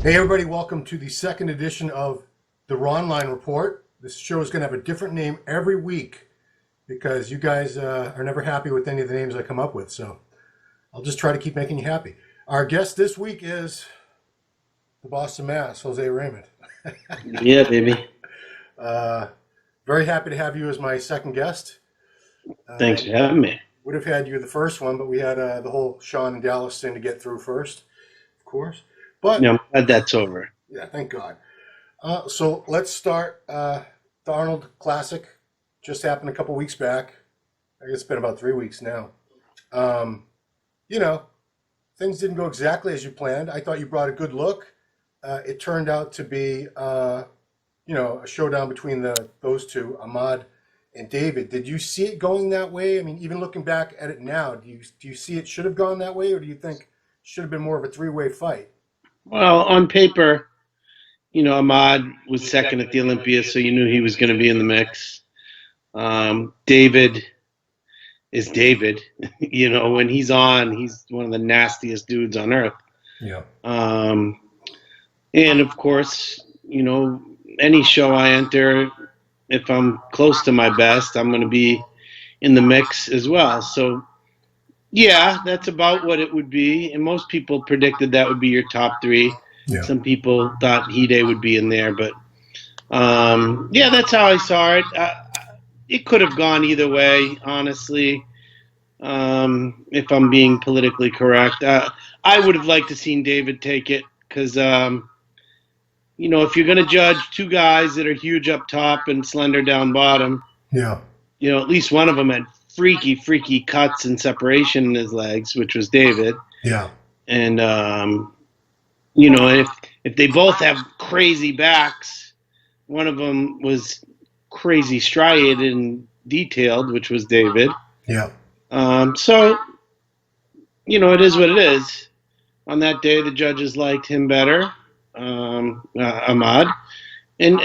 Hey everybody, welcome to the second edition of the Ronline Report. This show is going to have a different name every week because you guys are never happy with any of the names I come up with, so I'll just try to keep making you happy. Our guest this week is the Boston Mass, Jose Raymond. Yeah, baby. Very happy to have you as my second guest. Thanks for having me. Would have had you the first one, but we had the whole Sean and Dallas thing to get through first, of course. But Yeah, I'm glad that's over. yeah, thank God. So let's start. The Arnold Classic just happened a couple weeks back. I guess it's been about 3 weeks now. Things didn't go exactly as you planned. I thought you brought a good look. It turned out to be, a showdown between those two, Ahmad and David. Did you see it going that way? I mean, even looking back at it now, do you see it should have gone that way, or do you think it should have been more of a three-way fight? Well, on paper, Ahmad was second at the Olympia, so you knew he was going to be in the mix. David is David. When he's on, he's one of the nastiest dudes on earth. Yeah. And of course, any show I enter, if I'm close to my best, I'm going to be in the mix as well. So, yeah, that's about what it would be. And most people predicted that would be your top three. Yeah. Some people thought Hide would be in there. But, that's how I saw it. It could have gone either way, honestly, if I'm being politically correct. I would have liked to seen David take it because, if you're going to judge two guys that are huge up top and slender down bottom, Yeah. at least one of them had freaky cuts and separation in his legs, which was David. Yeah. And, if they both have crazy backs, one of them was crazy striated and detailed, which was David. Yeah. So, it is what it is. On that day, the judges liked him better, Ahmad. And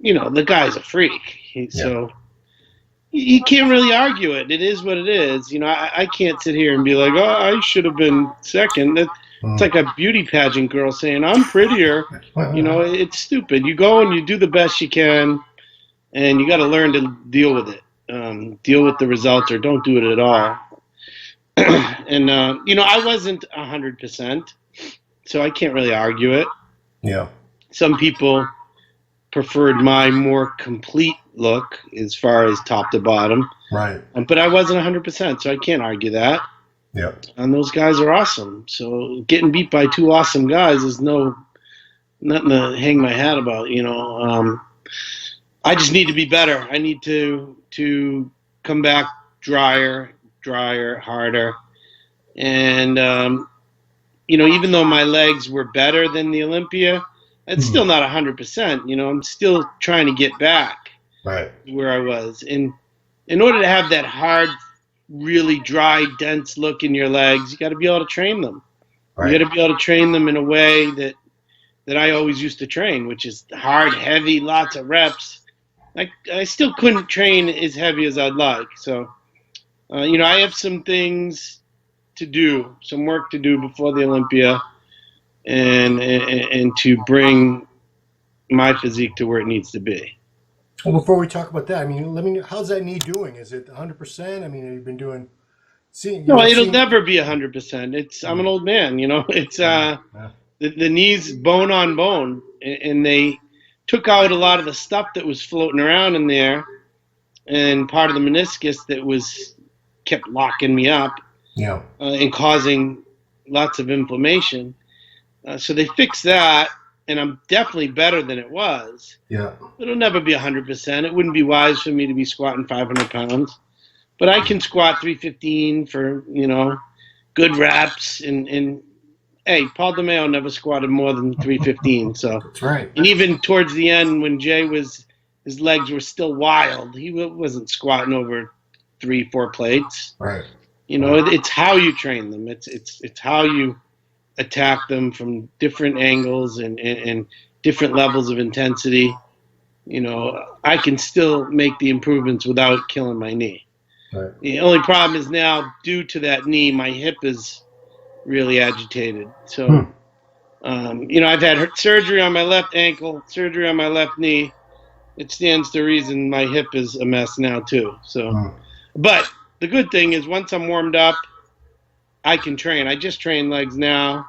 the guy's a freak. So you can't really argue it. It is what it is. I can't sit here and be like, oh, I should have been second. It's like a beauty pageant girl saying, I'm prettier. It's stupid. You go and you do the best you can, and you got to learn to deal with it. Deal with the results, or don't do it at all. And, I wasn't 100%, so I can't really argue it. Yeah. Some people preferred my more complete look as far as top to bottom. Right. But I wasn't 100%, so I can't argue that. Yeah. And those guys are awesome. So getting beat by two awesome guys is nothing to hang my hat about, I just need to be better. I need to come back drier, harder. And, even though my legs were better than the Olympia, it's still not 100%. I'm still trying to get back where I was. And in order to have that hard, really dry, dense look in your legs, you got to be able to train them. Right. You got to be able to train them in a way that I always used to train, which is hard, heavy, lots of reps. I still couldn't train as heavy as I'd like. So, I have some things to do, some work to do before the Olympia, and to bring my physique to where it needs to be. Well, before we talk about that, let me know, how's that knee doing? Is it 100%? Have you been doing? No, it'll never be 100%. I'm an old man, It's the knee's bone on bone, and they took out a lot of the stuff that was floating around in there, and part of the meniscus that kept locking me up, and causing lots of inflammation. So they fixed that, and I'm definitely better than it was. Yeah. It'll never be 100%. It wouldn't be wise for me to be squatting 500 pounds. But I can squat 315 for, good reps. And hey, Paul DeMeo never squatted more than 315. So that's right. And even towards the end when Jay his legs were still wild, he wasn't squatting over 3-4 plates. Right. It's how you train them. It's how you attack them from different angles and different levels of intensity. I can still make the improvements without killing my knee. Right. The only problem is now, due to that knee, my hip is really agitated. So I've had surgery on my left ankle, surgery on my left knee. It stands to reason my hip is a mess now too. So, but the good thing is once I'm warmed up, I can train. I just train legs now,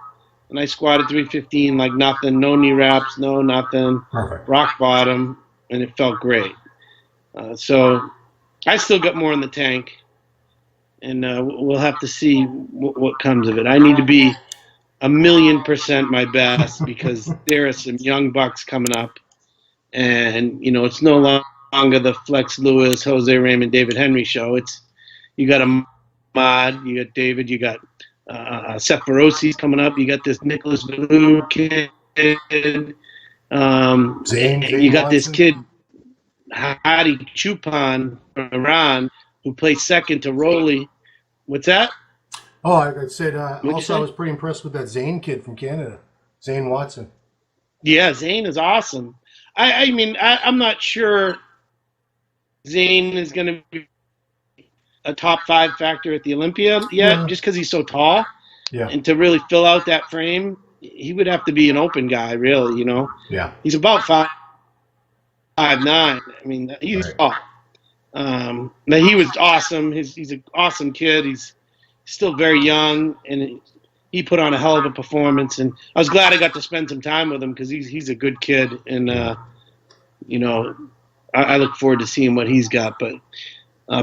and I squatted 315 like nothing, no knee wraps, no nothing, Perfect. rock bottom, and it felt great. So I still got more in the tank, and we'll have to see what comes of it. I need to be 1,000,000% my best because there are some young bucks coming up, and it's no longer the Flex Lewis, Jose Raymond, David Henry show. It's you got a Mod, you got David, you got Seth Feroci's coming up, you got this Nicholas Blue kid, Zane you got this Watson. kid Hadi Chupan from Iran who plays second to Rolly. What's that? Oh, I said you also say? I was pretty impressed with that Zane kid from Canada, Zane Watson. Yeah, Zane is awesome. I'm not sure Zane is going to be a top 5 factor at the Olympia yet, just because he's so tall. Yeah. And to really fill out that frame, he would have to be an open guy, really. Yeah. He's about 5'9". I mean, he's Right. tall. But he was awesome. He's an awesome kid. He's still very young, and he put on a hell of a performance. And I was glad I got to spend some time with him because he's a good kid. And I look forward to seeing what he's got. But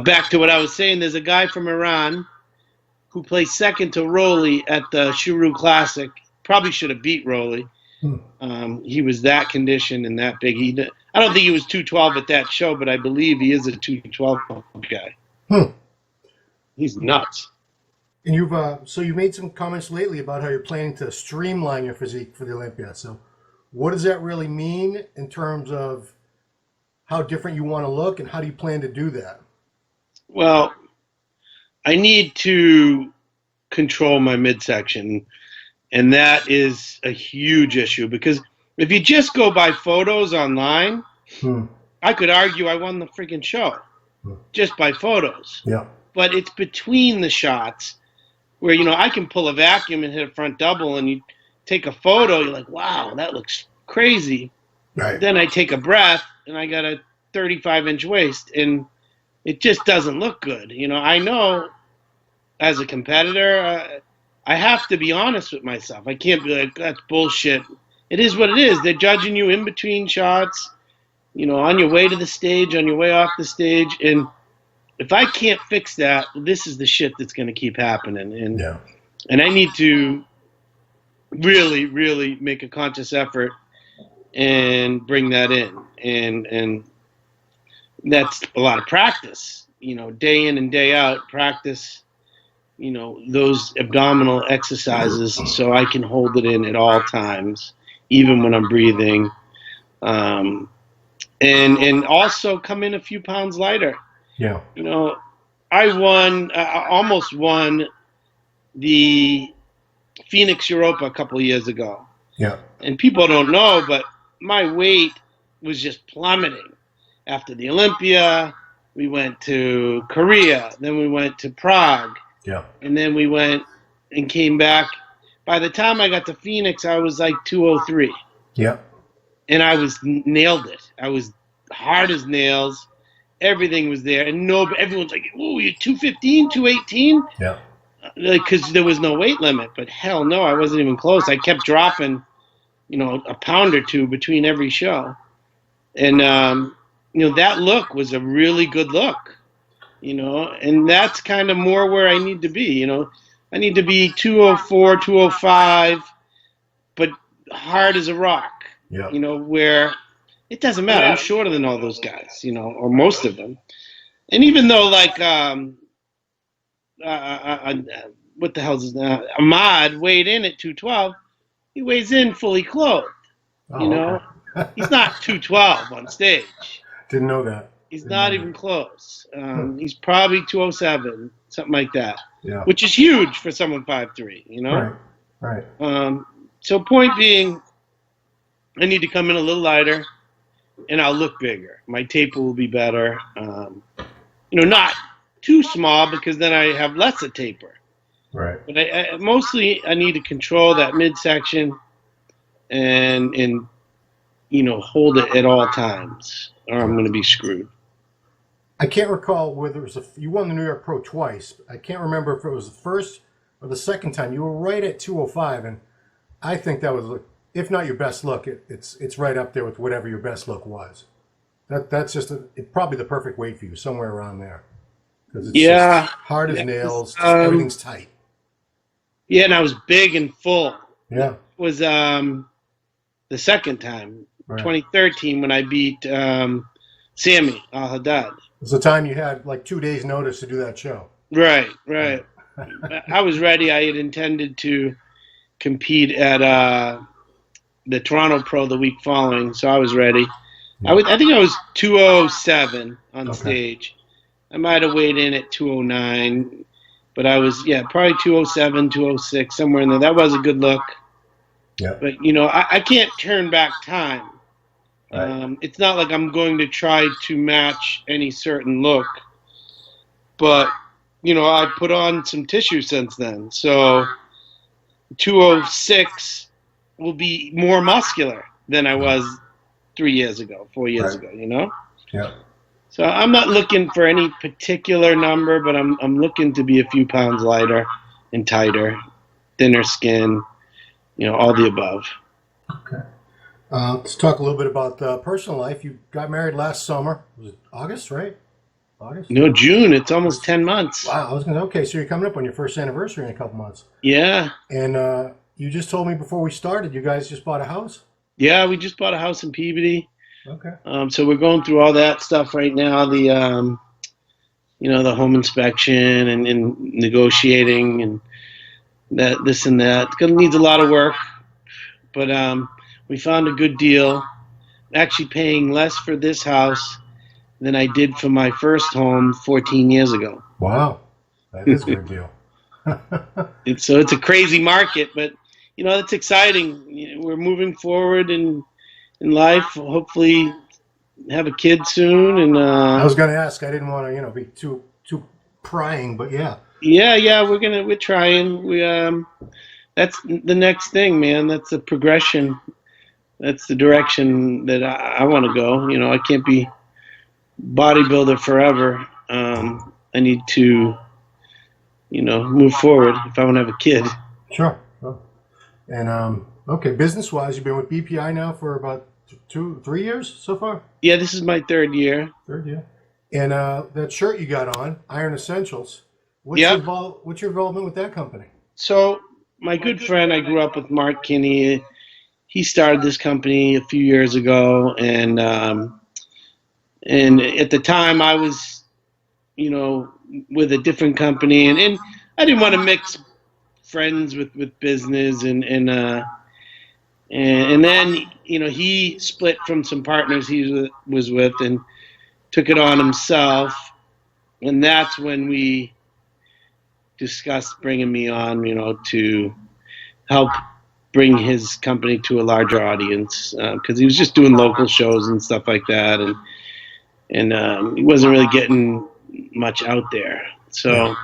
back to what I was saying, there's a guy from Iran who plays second to Rolly at the Shuru Classic. Probably should have beat Rolly. He was that conditioned and that big. I don't think he was 212 at that show, but I believe he is a 212 guy. He's nuts. And you've made some comments lately about how you're planning to streamline your physique for the Olympia. So what does that really mean in terms of how different you want to look, and how do you plan to do that? Well, I need to control my midsection, and that is a huge issue because if you just go by photos online, I could argue I won the freaking show just by photos. Yeah. But it's between the shots where, I can pull a vacuum and hit a front double, and you take a photo, you're like, wow, that looks crazy. Right. Then I take a breath, and I got a 35-inch waist, and it just doesn't look good. I know as a competitor, I have to be honest with myself. I can't be like, that's bullshit. It is what it is. They're judging you in between shots, on your way to the stage, on your way off the stage. And if I can't fix that, this is the shit that's going to keep happening. And I need to really, really make a conscious effort and bring that in. And that's a lot of practice, day in and day out, practice, those abdominal exercises so I can hold it in at all times, even when I'm breathing. And also come in a few pounds lighter. Yeah. I almost won the Phoenix Europa a couple of years ago. Yeah. And people don't know, but my weight was just plummeting. After the Olympia, we went to Korea, then we went to Prague. Yeah. And then we went and came back. By the time I got to Phoenix, I was like 203. Yeah. And I nailed it. I was hard as nails. Everything was there. And everyone's like, "Ooh, you're 215, 218?" Yeah. Because there was no weight limit. But hell no, I wasn't even close. I kept dropping, a pound or two between every show. And, that look was a really good look. And that's kind of more where I need to be. I need to be 204, 205, but hard as a rock. Yeah. Where it doesn't matter. I'm shorter than all those guys, or most of them. And even though, like, what the hell is his name? Ahmad weighed in at 212, he weighs in fully clothed. Okay. He's not 212 on stage. Didn't know that. He's not even close. He's probably 207, something like that. Yeah. Which is huge for someone 5'3", Right. So point being, I need to come in a little lighter, and I'll look bigger. My taper will be better. Not too small because then I have less of taper. Right. But I mostly I need to control that midsection and hold it at all times, or I'm going to be screwed. I can't recall whether it was you won the New York Pro twice. I can't remember if it was the first or the second time. You were right at 205, and I think that was, if not your best look, it's right up there with whatever your best look was. That's just probably the perfect weight for you, somewhere around there. Because it's just hard as nails. Everything's tight. Yeah, and I was big and full. Yeah. It was the second time, right. 2013, when I beat Sammy Al-Haddad. It was the time you had like 2 days' notice to do that show. Right. I was ready. I had intended to compete at the Toronto Pro the week following, so I was ready. Yeah. I think I was 207 on stage. I might have weighed in at 209, but I was, probably 207, 206, somewhere in there. That was a good look. Yeah. But, I can't turn back time. Right. It's not like I'm going to try to match any certain look, but I put on some tissue since then. So 206 will be more muscular than I was 4 years ago, Yeah. So I'm not looking for any particular number, but I'm looking to be a few pounds lighter and tighter, thinner skin, all the above. Okay. Let's talk a little bit about personal life. You got married last summer. Was it August, right? August? No, June. It's almost 10 months. Wow. I was going to, okay, so you're coming up on your first anniversary in a couple months. Yeah. And you just told me before we started, you guys just bought a house? Yeah, we just bought a house in Peabody. Okay. So we're going through all that stuff right now. The, the home inspection and negotiating and this and that. It needs a lot of work, but we found a good deal. Actually paying less for this house than I did for my first home 14 years ago. Wow. That is a good deal. So it's a crazy market, but, it's exciting. We're moving forward in life. Hopefully have a kid soon. And I was going to ask. I didn't want to, be too prying, but yeah. Yeah. We're trying. That's the next thing, man. That's the progression. That's the direction that I want to go. I can't be bodybuilder forever. I need to, move forward if I want to have a kid. Sure. And okay, business-wise, you've been with BPI now for about 3 years so far? Yeah, this is my third year. And that shirt you got on, Iron Essentials. What's your involvement with that company? So my good friend, I grew up with, Mark Kinney. He started this company a few years ago, and at the time I was, with a different company, and I didn't want to mix friends with business, and then he split from some partners he was with and took it on himself, and that's when we discussed bringing me on, to help bring his company to a larger audience, because he was just doing local shows and stuff like that, and he wasn't really getting much out there. So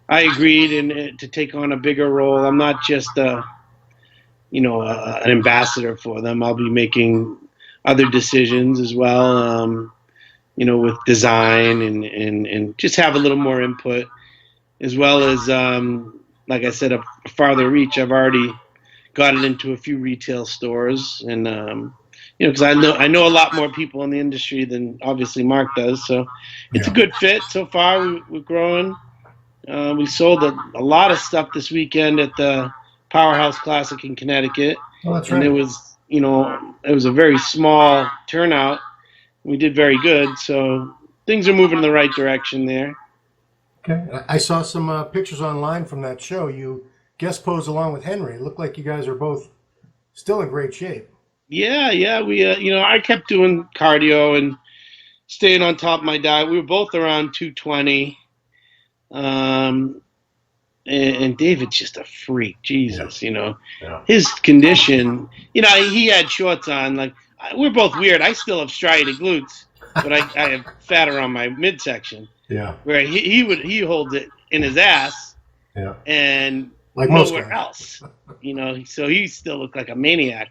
I agreed to take on a bigger role. I'm not just an ambassador for them. I'll be making other decisions as well, with design and just have a little more input, as well as, like I said, a farther reach. I've already got it into a few retail stores, and because I know a lot more people in the industry than obviously Mark does. So it's a good fit so far. We're growing. We sold a lot of stuff this weekend at the Powerhouse Classic in Connecticut. Oh, that's right. And it was a very small turnout. We did very good, so things are moving in the right direction there. Okay. I saw some pictures online from that show. You guest posed along with Henry. It looked like you guys are both still in great shape. Yeah. We, I kept doing cardio and staying on top of my diet. We were both around 220. And David's just a freak. Jesus, his condition, he had shorts on. Like, we're both weird. I still have striated glutes, but I have fat around my midsection. Yeah. Where he holds it in his ass. Yeah. And like nowhere else. So he still looked like a maniac.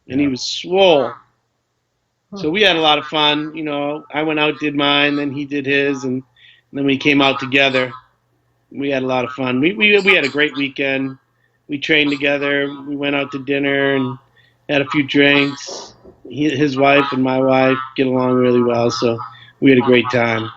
and he was swole. So we had a lot of fun. You know, I went out, did mine, then he did his, and then we came out together. We had a lot of fun. We had a great weekend. We trained together. We went out to dinner and had a few drinks. His wife and my wife get along really well, so we had a great time.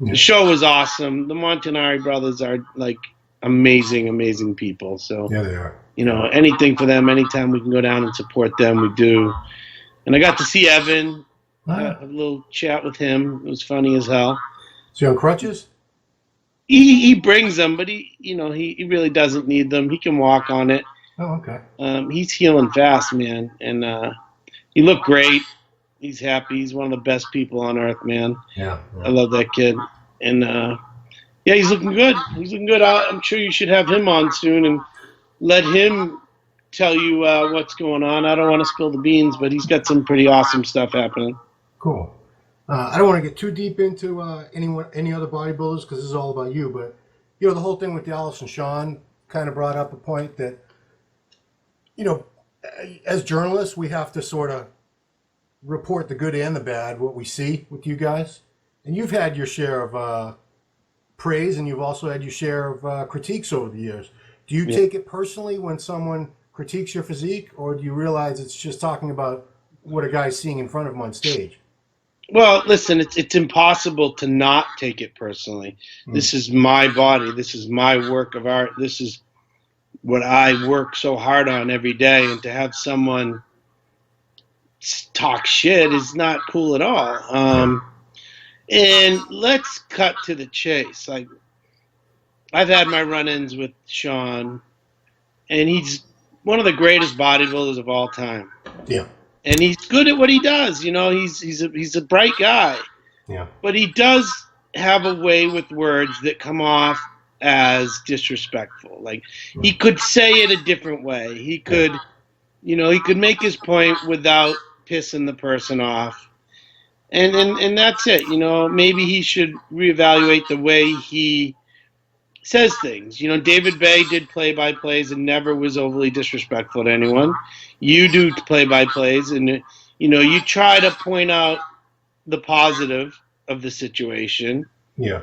The show was awesome. The Montanari brothers are like amazing, amazing people. So yeah, they are. You know, anything for them, anytime we can go down and support them, we do. And I got to see Evan, a little chat with him. It was funny as hell. Is he on crutches? He brings them, but he really doesn't need them. He can walk on it. Oh, okay. He's healing fast, man, and he looked great. He's happy. He's one of the best people on earth, man. Yeah. I love that kid, and yeah, he's looking good. He's looking good. I'm sure you should have him on soon and let him tell you what's going on. I don't want to spill the beans, but he's got some pretty awesome stuff happening. Cool. I don't want to get too deep into any other bodybuilders because this is all about you. But the whole thing with Dallas and Sean kind of brought up a point that as journalists we have to sort of report the good and the bad, what we see with you guys. And you've had your share of praise, and you've also had your share of critiques over the years. Do you take it personally when someone critiques your physique, or do you realize it's just talking about what a guy's seeing in front of him on stage? Well, listen, it's impossible to not take it personally. This is my body. This is my work of art. This is what I work so hard on every day. And to have someone talk shit is not cool at all. And let's cut to the chase. Like, I've had my run-ins with Sean, and he's one of the greatest bodybuilders of all time. Yeah. And he's good at what he does. He's a bright guy. Yeah. But he does have a way with words that come off as disrespectful. Like, he could say it a different way. He could, he could make his point without pissing the person off. And that's it. Maybe he should reevaluate the way he says things. David Bay did play-by-plays and never was overly disrespectful to anyone. You do play-by-plays, and you try to point out the positive of the situation. Yeah.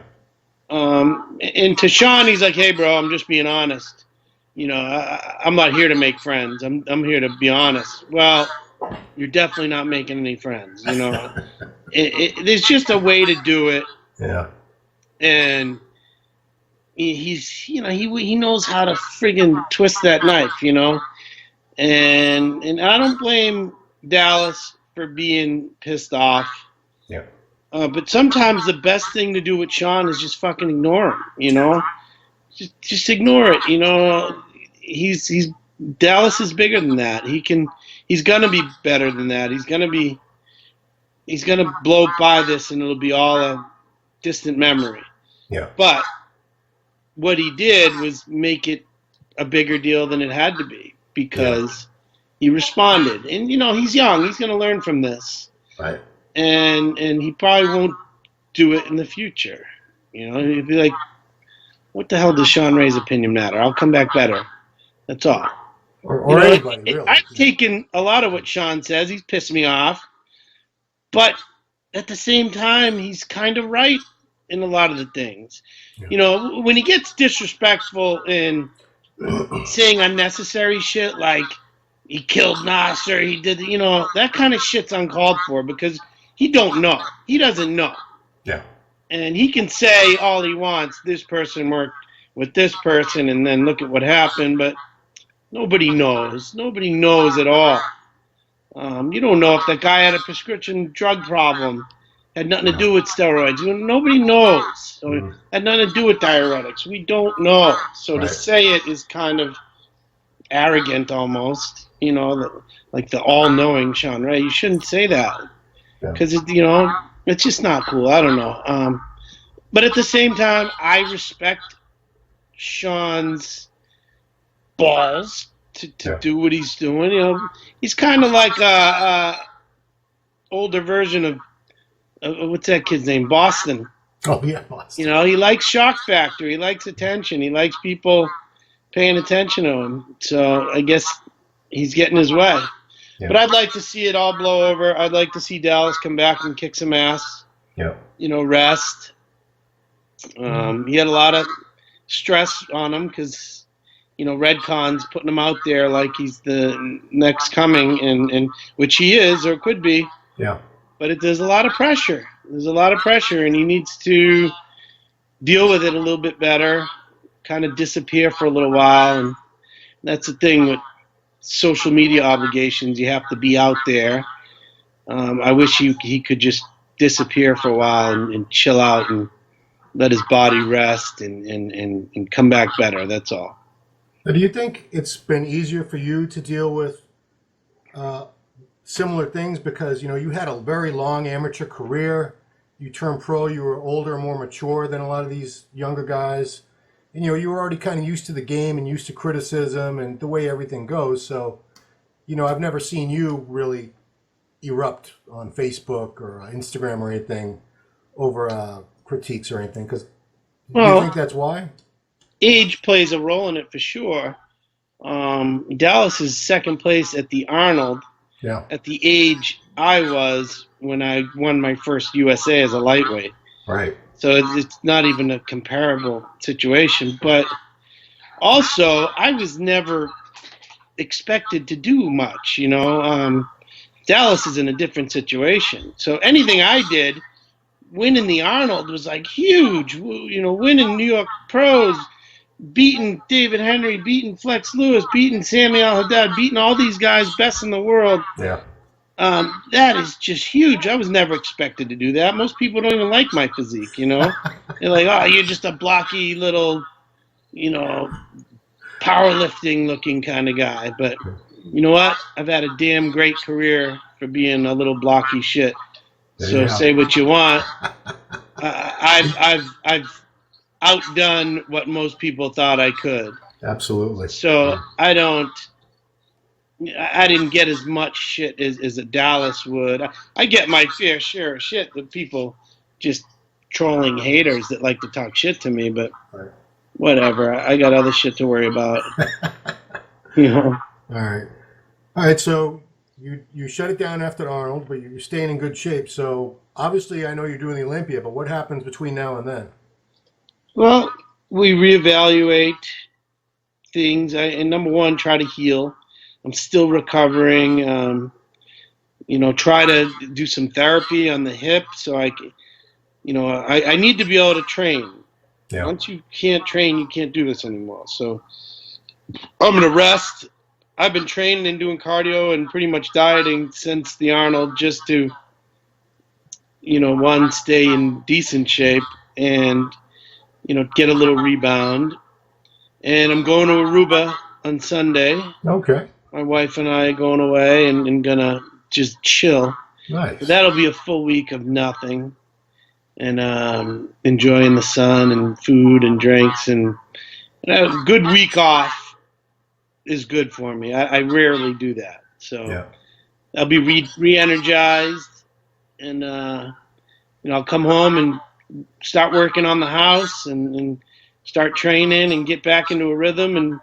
And to Sean, he's like, "Hey, bro, I'm just being honest. I'm not here to make friends. I'm here to be honest." Well, you're definitely not making any friends. There's just a way to do it. Yeah. And he knows how to friggin' twist that knife, and I don't blame Dallas for being pissed off. Yeah. But sometimes the best thing to do with Sean is just fucking ignore him, just ignore it. He's Dallas is bigger than that. He's gonna be better than that. He's gonna blow by this, and it'll be all a distant memory. Yeah. But what he did was make it a bigger deal than it had to be, because he responded. And, he's young. He's going to learn from this. Right. And he probably won't do it in the future. He'd be like, what the hell does Sean Ray's opinion matter? I'll come back better. That's all. Or anybody, really. I've taken a lot of what Sean says. He's pissed me off. But at the same time, he's kind of right in a lot of the things. Yeah. When he gets disrespectful and saying unnecessary shit like he killed Nasser, he did, that kind of shit's uncalled for, because he don't know. He doesn't know. Yeah. And he can say all he wants, this person worked with this person, and then look at what happened, but nobody knows. Nobody knows at all. You don't know if that guy had a prescription drug problem. Had nothing to do with steroids. Nobody knows. So had nothing to do with diuretics. We don't know. So to say it is kind of arrogant almost, like the all-knowing Sean Ray. You shouldn't say that, because it's just not cool. I don't know. But at the same time, I respect Sean's balls to do what he's doing. He's kind of like a older version of what's that kid's name? Boston. Oh, yeah, Boston. He likes shock factor. He likes attention. He likes people paying attention to him. So I guess he's getting his way. Yeah. But I'd like to see it all blow over. I'd like to see Dallas come back and kick some ass. Yeah. Rest. He had a lot of stress on him because, Redcon's putting him out there like he's the next coming, and which he is or could be. Yeah. But there's a lot of pressure. There's a lot of pressure, and he needs to deal with it a little bit better, kind of disappear for a little while. And that's the thing with social media obligations. You have to be out there. I wish he could just disappear for a while and chill out and let his body rest and come back better. That's all. Now, do you think it's been easier for you to deal with similar things because, you had a very long amateur career. You turned pro, you were older, more mature than a lot of these younger guys. And, you were already kind of used to the game and used to criticism and the way everything goes. So, I've never seen you really erupt on Facebook or Instagram or anything over critiques or anything. Because do you think that's why? Age plays a role in it for sure. Dallas is second place at the Arnold. Yeah. At the age I was when I won my first USA as a lightweight. Right. So it's not even a comparable situation. But also, I was never expected to do much, Dallas is in a different situation. So anything I did, winning the Arnold was like huge. Winning New York pros, beating David Henry, beating Flex Lewis, beating Sammy Al-Haddad, beating all these guys, best in the world. Yeah. That is just huge. I was never expected to do that. Most people don't even like my physique, They're like, oh, you're just a blocky little, powerlifting looking kind of guy. But you know what? I've had a damn great career for being a little blocky shit. So say what you want. I've outdone what most people thought I could. Absolutely. So I didn't get as much shit as a Dallas would. I get my fair share of shit with people just trolling haters that like to talk shit to me, but whatever. I got other shit to worry about. All right. So you shut it down after Arnold, but you're staying in good shape. So obviously, I know you're doing the Olympia, but what happens between now and then? Well, we reevaluate things. And number one, try to heal. I'm still recovering. Try to do some therapy on the hip so I need to be able to train. Yeah. Once you can't train, you can't do this anymore. So I'm going to rest. I've been training and doing cardio and pretty much dieting since the Arnold just to, one, stay in decent shape and, get a little rebound. And I'm going to Aruba on Sunday. Okay. My wife and I are going away and going to just chill. Nice. But that'll be a full week of nothing and enjoying the sun and food and drinks. And a good week off is good for me. I rarely do that. So I'll be re-energized and, I'll come home and start working on the house and start training and get back into a rhythm. And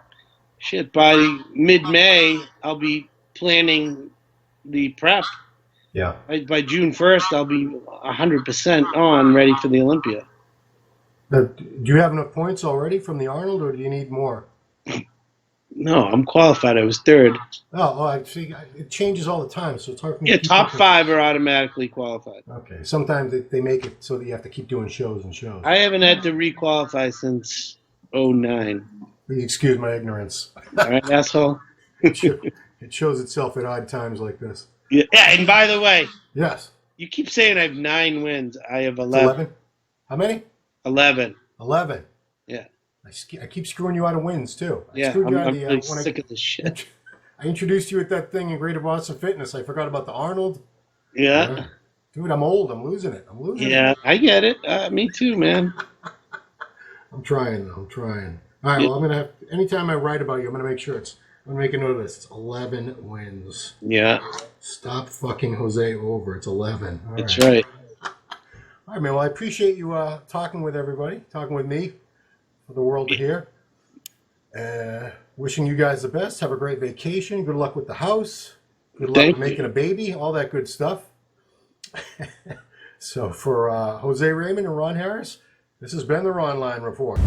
shit, by mid-May, I'll be planning the prep. Yeah. By June 1st, I'll be 100% on, ready for the Olympia. Do you have enough points already from the Arnold, or do you need more? No, I'm qualified. I was third. Oh, I see. It changes all the time, so it's hard for me. Yeah, top 5 are automatically qualified. Okay. Sometimes they make it so that you have to keep doing shows and shows. I haven't had to re-qualify since 2009. Excuse my ignorance. All right, asshole. It shows itself at odd times like this. Yeah, and by the way, yes. You keep saying I have 9 wins. I have 11. 11? How many? 11. 11. Yeah. I keep screwing you out of wins, too. I'm really sick of this shit. I introduced you at that thing in Greater Boston Fitness. I forgot about the Arnold. Yeah. Dude, I'm old. I'm losing it. Yeah, I get it. Me too, man. I'm trying. All right, well, I'm going to have, anytime I write about you, I'm going to make sure I'm going to make a note of this. It's 11 wins. Yeah. Stop fucking Jose over. It's 11. That's right. All right, man. Well, I appreciate you talking with everybody, talking with me, for the world to hear. Wishing you guys the best. Have a great vacation. Good luck with the house. Good luck Thank with making a baby, all that good stuff. So for Jose Raymond and Ron Harris, this has been the Ronline Report.